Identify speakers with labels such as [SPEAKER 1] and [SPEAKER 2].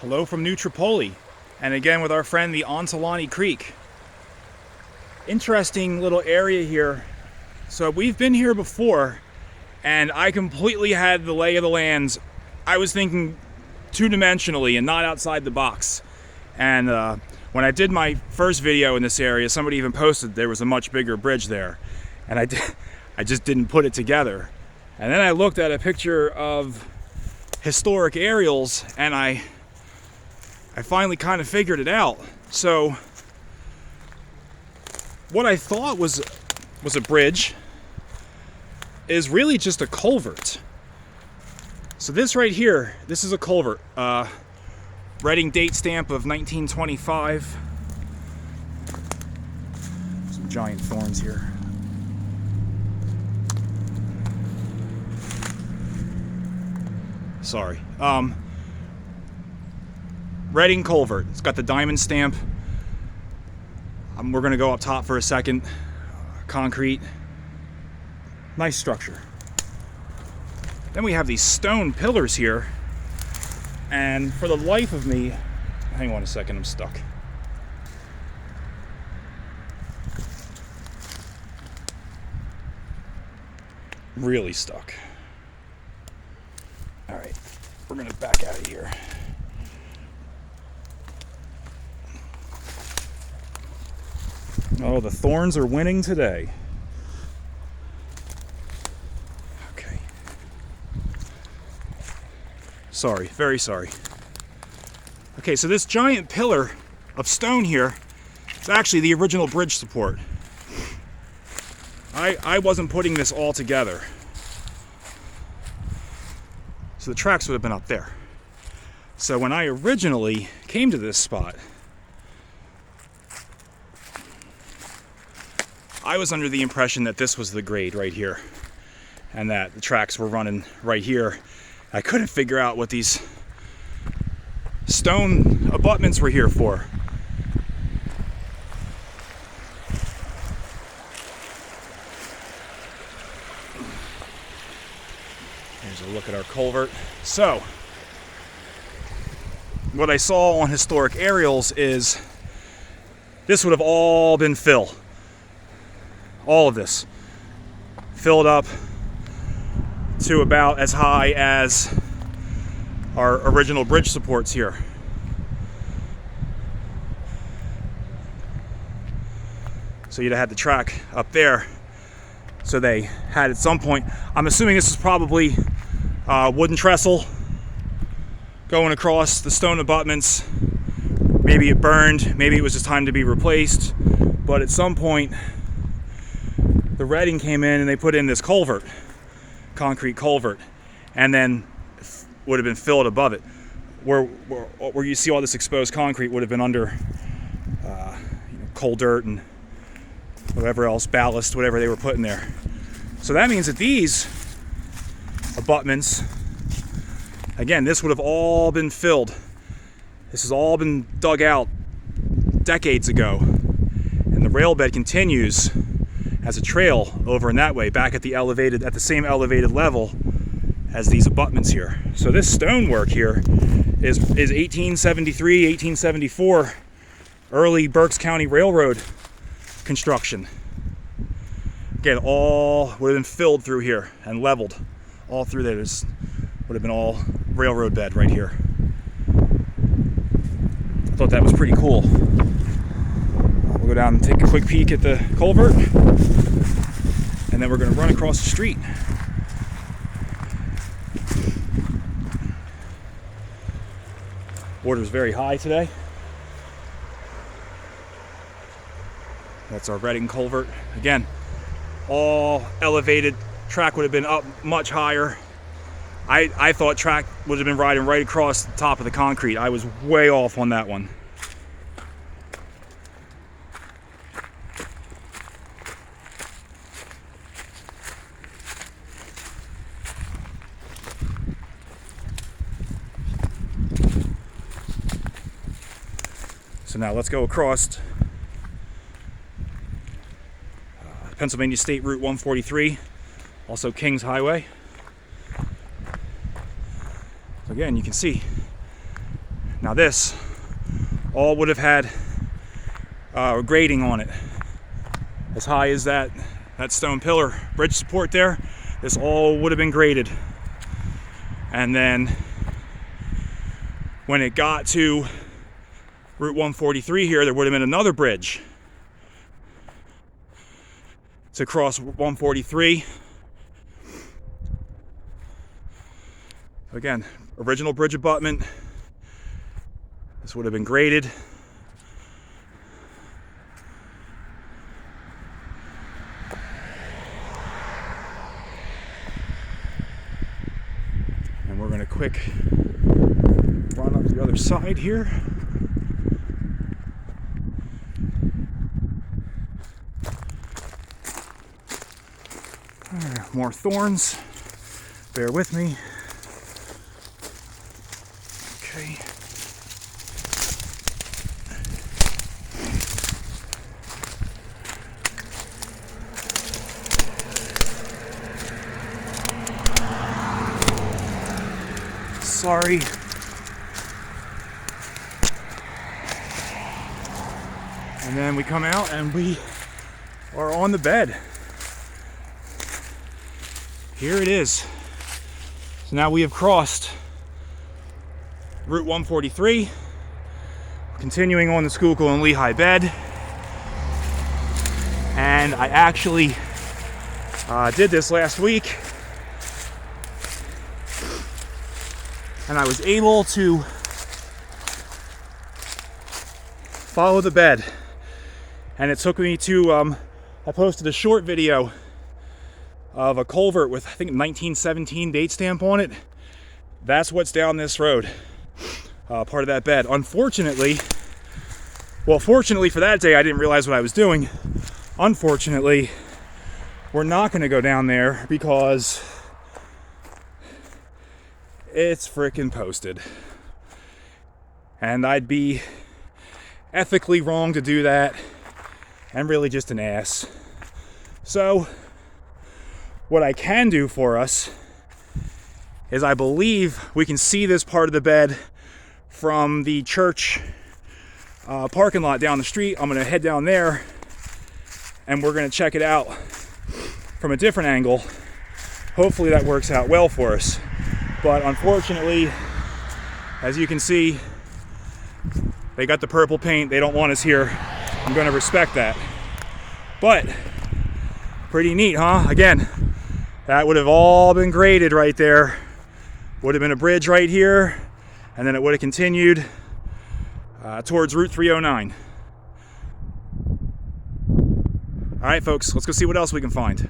[SPEAKER 1] Hello from New Tripoli, and again with our friend the Ontelaunee Creek. Interesting little area here. So we've been here before, and I completely had the lay of the lands. I was thinking two-dimensionally and not outside the box. And when I did my first video in this area, somebody even posted there was a much bigger bridge there, and I just didn't put it together. And then I looked at a picture of historic aerials, and I finally kind of figured it out. So what I thought was a bridge is really just a culvert. So this right here, this is a culvert. Reading date stamp of 1925. Some giant thorns here. Sorry. Reading culvert. It's got the diamond stamp. We're going to go up top for a second. Concrete. Nice structure. Then we have these stone pillars here. And for the life of me, hang on a second, I'm stuck. Really stuck. All right, we're going to back out of here. Oh, the thorns are winning today. Okay. Sorry, very sorry. Okay, so this giant pillar of stone here is actually the original bridge support. I wasn't putting this all together. So the tracks would have been up there. So when I originally came to this spot, I was under the impression that this was the grade right here and that the tracks were running right here. I couldn't figure out what these stone abutments were here for. Here's a look at our culvert. So, what I saw on historic aerials is this would have all been fill. All of this filled up to about as high as our original bridge supports here. So you'd have had the track up there. So they had at some point, I'm assuming this is probably wooden trestle going across the stone abutments. Maybe it burned, maybe it was just time to be replaced. But at some point, the Reading came in and they put in this culvert, concrete culvert, and then would have been filled above it. Where you see all this exposed concrete would have been under coal dirt and whatever else, ballast, whatever they were putting there. So that means that these abutments, again, this would have all been filled. This has all been dug out decades ago, and the rail bed continues as a trail over in that way, back at the same elevated level as these abutments here. So this stonework here is 1873, 1874, early Berks County Railroad construction. Again, all would have been filled through here and leveled all through there. This would have been all railroad bed right here. I thought that was pretty cool. We'll go down and take a quick peek at the culvert, and then we're going to run across the street. Water's very high today. That's our Reading culvert. Again, all elevated. Track would have been up much higher. I thought track would have been riding right across the top of the concrete. I was way off on that one. So now let's go across Pennsylvania State Route 143, also Kings Highway. So again, you can see Now this all would have had grading on it. As high as that stone pillar bridge support there, this all would have been graded. And then when it got to Route 143 here, there would have been another bridge to cross 143. Again, original bridge abutment. This would have been graded. And we're going to quick run up the other side here. More thorns. Bear with me. Okay. Sorry. And then we come out and we are on the bed. Here it is. So now we have crossed Route 143, continuing on the Skoal Lehigh Bed. And I actually did this last week, and I was able to follow the bed. And it took me to, I posted a short video of a culvert with, I think, 1917 date stamp on it. That's what's down this road, part of that bed. Unfortunately, well, fortunately for that day, I didn't realize what I was doing. Unfortunately, we're not going to go down there because it's frickin' posted. And I'd be ethically wrong to do that, and really just an ass. So what I can do for us is, I believe we can see this part of the bed from the church parking lot down the street. I'm going to head down there and we're going to check it out from a different angle. Hopefully that works out well for us. But unfortunately, as you can see, they got the purple paint. They don't want us here. I'm going to respect that. But pretty neat, huh? Again, that would have all been graded right there. Would have been a bridge right here, and then it would have continued towards Route 309. All right, folks, let's go see what else we can find.